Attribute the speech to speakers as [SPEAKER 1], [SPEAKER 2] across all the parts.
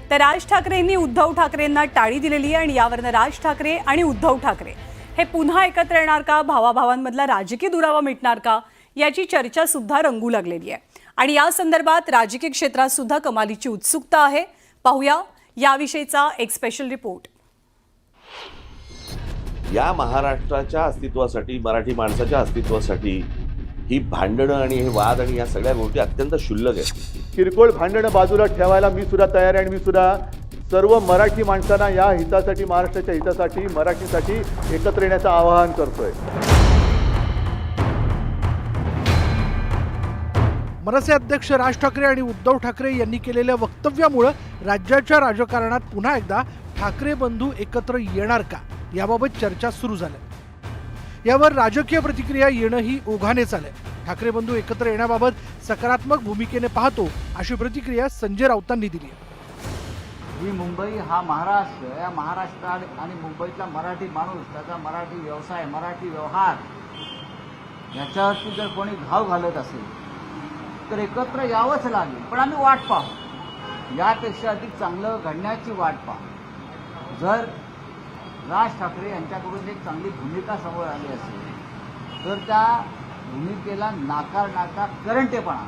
[SPEAKER 1] तर राज ठाकरेंनी उद्धव ठाकरेंना टाळी दिलेली आहे आणि यावरनं राज ठाकरे आणि उद्धव ठाकरे हे पुन्हा एकत्र येणार का, भावाभावांमधला राजकीय दुरावा मिटणार का, याची चर्चा सुद्धा रंगू लागलेली आहे आणि या संदर्भात राजकीय क्षेत्रात सुद्धा कमालीची उत्सुकता आहे। पाहूया याविषयीचा एक स्पेशल रिपोर्ट।
[SPEAKER 2] या महाराष्ट्राच्या अस्तित्वासाठी, मराठी माणसाच्या अस्तित्वासाठी ही भांडणं आणि हे वाद आणि या सगळ्या गोष्टी अत्यंत क्षुल्लक आहेत।
[SPEAKER 3] किरकोळ भांडणं बाजूला ठेवायला मी सुद्धा तयार आहे आणि मी सुद्धा सर्व मराठी माणसांना या हितासाठी, महाराष्ट्राच्या हितासाठी, मराठीसाठी एकत्र येण्याचं आवाहन करतोय।
[SPEAKER 4] मनसे अध्यक्ष राज ठाकरे आणि उद्धव ठाकरे यांनी केलेल्या वक्तव्यामुळे राज्याच्या राजकारणात पुन्हा एकदा ठाकरे बंधू एकत्र येणार का याबाबत चर्चा सुरू झाली। यावर राजकीय प्रतिक्रिया येणंही ओघाने चाललंय। ठाकरे बंधू एकत्र येण्याबाबत सकारात्मक भूमिकेने पाहतो अशी प्रतिक्रिया संजय राऊतांनी दिली।
[SPEAKER 5] ही मुंबई हा महाराष्ट्र, या महाराष्ट्र आणि मुंबईतला मराठी माणूस, त्याचा मराठी व्यवसाय, मराठी व्यवहार याच्यावरती जर कोणी घाव घालत असेल तर एकत्र यावंच लागेल। पण आम्ही वाट पाहू, यापेक्षा अधिक चांगलं घडण्याची वाट पाहू। जर राज ठाकरे यांच्याकडून एक चांगली भूमिका समोर आली असेल तर त्या भूमिकेला नाकारण्याचा करंटेपणा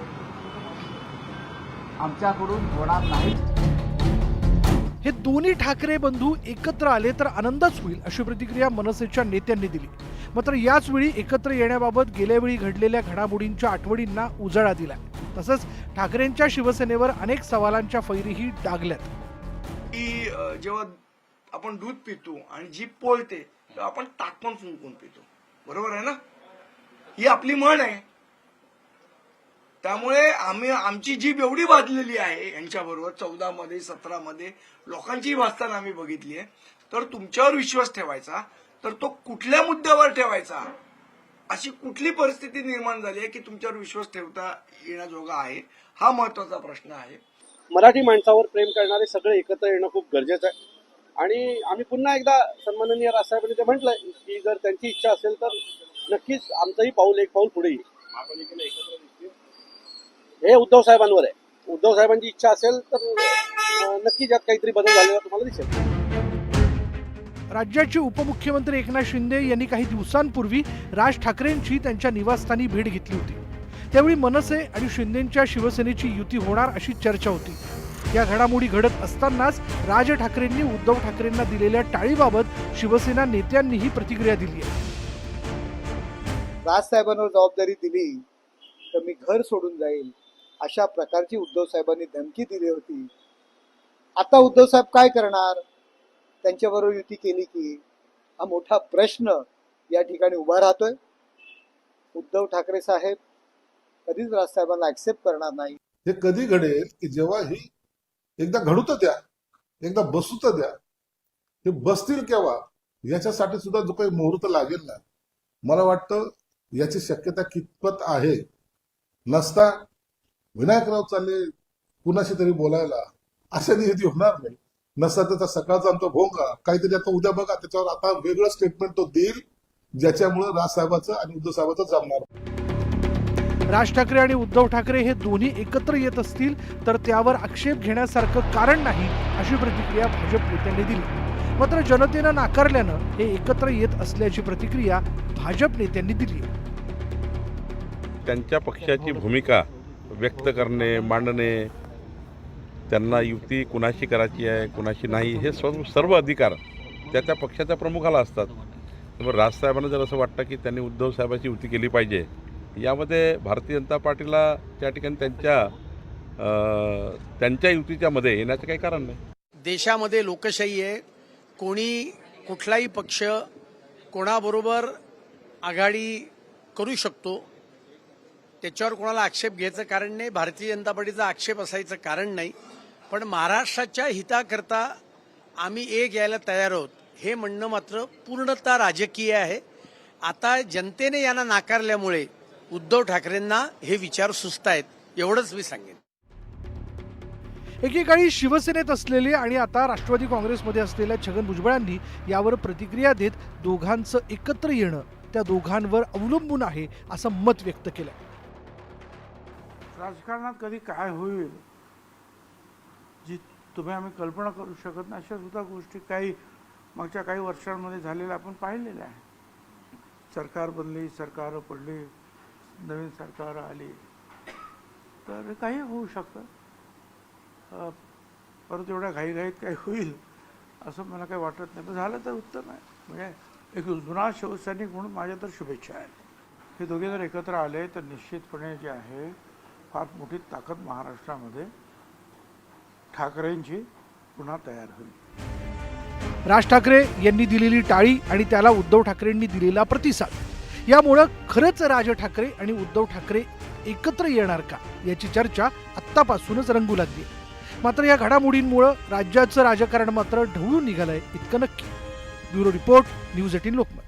[SPEAKER 5] आमच्याकडून होणार नाही।
[SPEAKER 4] हे दोन्ही ठाकरे बंधू एकत्र आले तर आनंदच होईल अशी प्रतिक्रिया मनसेच्या नेत्यांनी दिली। मात्र याच वेळी एकत्र येण्याबाबत गेल्या वेळी घडलेल्या घडामोडींच्या आठवणींना उजाळा दिला। तसंच ठाकरेंच्या शिवसेनेवर अनेक सवालांच्या फैरीही डागल्यात।
[SPEAKER 6] की जेव्हा आपण दूध पितो आणि जीभ पोळते तेव्हा आपण ताक पण फुंकून पितो, बरोबर आहे ना? ही आपली म्हण आहे। त्यामुळे आमची जीभ एवढी भाजलेली आहे यांच्याबरोबर 14 मध्ये 17 मध्ये लोकांची भाजताना आम्ही बघितली आहे। तर तुमच्यावर विश्वास ठेवायचा तर तो कुठल्या मुद्द्यावर ठेवायचा, अशी कुठली परिस्थिती निर्माण झाली आहे की तुमच्यावर विश्वास ठेवता येण्याजोगा आहे, हा महत्वाचा प्रश्न आहे।
[SPEAKER 7] मराठी माणसावर प्रेम करणारे सगळे एकत्र येणं खूप गरजेचं आहे आणि आम्ही पुन्हा एकदा सन्माननीय राजसाहेबांनी ते म्हटलंय की जर त्यांची इच्छा असेल तर नक्कीच आमचंही एक पाऊल पुढे येईल। हे उद्धव साहेबांवर आहे। उद्धव साहेबांची इच्छा असेल तर नक्कीच यात काहीतरी बदल झालेला तुम्हाला दिसेल।
[SPEAKER 4] राज्याचे उपमुख्यमंत्री एकनाथ शिंदे यांनी काही दिवसांपूर्वी राज ठाकरेंची त्यांच्या निवासस्थानी भेट घेतली होती। त्यावेळी मनसे आणि शिंदेंच्या शिवसेनेची युती होणार अशी चर्चा होती। या घडामोडी घडत असतानाच राज ठाकरेंनी उद्धव ठाकरेंना दिलेल्या टाळीबाबत शिवसेना नेत्यांनीही प्रतिक्रिया दिली आहे।
[SPEAKER 8] राजसाहेबांवर जबाबदारी दिली तर मी घर सोडून जाईल अशा प्रकारची उद्धव साहेबांनी धमकी दिली होती। आता उद्धव साहेब काय करणार? त्यांच्याबरोबर युती केली की, हा मोठा प्रश्न या ठिकाणी उभा राहतोय। उद्धव ठाकरे साहेब कधीच राजसाहेबांना ऍक्सेप्ट करणार नाही।
[SPEAKER 9] हे कधी घडेल की जेव्हा ही एकदा घडू तर द्या, एकदा बसू तर द्या। हे बसतील केव्हा याच्यासाठी सुद्धा जो काही मुहूर्त लागेल ना, मला वाटतं याची शक्यता कितपत आहे। नसता विनायकराव चालले कुणाशी तरी बोलायला, अशा निधी होणार नाही। नसता त्याचा सकाळचा आमचा भोंगा काहीतरी आता उद्या बघा त्याच्यावर आता वेगळं स्टेटमेंट तो देईल ज्याच्यामुळे राजसाहेबाचं आणि उद्धव साहेबाचं जमणार।
[SPEAKER 4] राज ठाकरे आणि उद्धव ठाकरे हे दोन्ही एकत्र येत असतील तर त्यावर आक्षेप घेण्यासारखं कारण नाही अशी प्रतिक्रिया भाजप नेत्यांनी दिली। मात्र जनतेनं नाकारल्यानं हे एकत्र येत असल्याची प्रतिक्रिया भाजप नेत्यांनी दिली।
[SPEAKER 10] त्यांच्या पक्षाची भूमिका व्यक्त करणे, मांडणे, त्यांना युती कुणाशी करायची आहे कुणाशी नाही हे सर्व अधिकार त्या पक्षाच्या प्रमुखाला असतात। त्यामुळे राजसाहेबांना जर असं वाटतं की त्यांनी उद्धव साहेबांची युती केली पाहिजे, यामध्ये भारतीय जनता पार्टीला त्या ठिकाणी त्यांच्या युतीच्या मध्ये येण्याचं काही कारण नाही।
[SPEAKER 11] देशामध्ये लोकशाही आहे, कोणी कुठलाही पक्ष कोणाबरोबर आघाडी करू शकतो, त्याच्यावर कोणाला आक्षेप घ्यायचं कारण नाही। भारतीय जनता पार्टीचा आक्षेप असायचं कारण नाही। पण महाराष्ट्राच्या हिताकरता आम्ही एक यायला तयार आहोत हे म्हणणं मात्र पूर्णतः राजकीय आहे। आता जनतेने यांना नाकारल्यामुळे उद्धव ठाकरेंना हे विचार सुचतायत, एवढंच मी सांगेन।
[SPEAKER 4] एकेकाळी शिवसेनेत असलेले आणि आता राष्ट्रवादी काँग्रेसमध्ये असलेल्या छगन भुजबळांनी यावर प्रतिक्रिया देत दोघांचं एकत्र येणं त्या दोघांवर अवलंबून आहे असं मत व्यक्त केलं।
[SPEAKER 6] राजकारणात कधी काय होईल
[SPEAKER 11] तुम्ही आम्ही कल्पना करू शकत नाही अशा सुद्धा गोष्टी काही मागच्या काही वर्षांमध्ये झालेल्या आपण पाहिलेल्या आहे. सरकार बनली, सरकार पडली, नवीन सरकार आली, तर काही होऊ शकतं. परत एवढ्या घाईघाईत काही होईल असं मला काही वाटत नाही. पण झालं तर उत्तम आहे. म्हणजे एक जुना शिवसैनिक म्हणून माझ्या तर शुभेच्छा आहेत. हे दोघे जर एकत्र आले तर निश्चितपणे जे आहे फार मोठी ताकद महाराष्ट्रामध्ये ठाकरेंची पुन्हा तयार होईल.
[SPEAKER 4] राज ठाकरे यांनी दिलेली टाळी आणि त्याला उद्धव ठाकरेंनी दिलेला प्रतिसाद यामुळं खरंच राज ठाकरे आणि उद्धव ठाकरे एकत्र येणार का याची चर्चा आत्तापासूनच रंगू लागली. मात्र या घडामोडींमुळं राज्याचं राजकारण मात्र ढवळून निघालंय इतकं नक्की. Bureau report, news 18 Lokmat.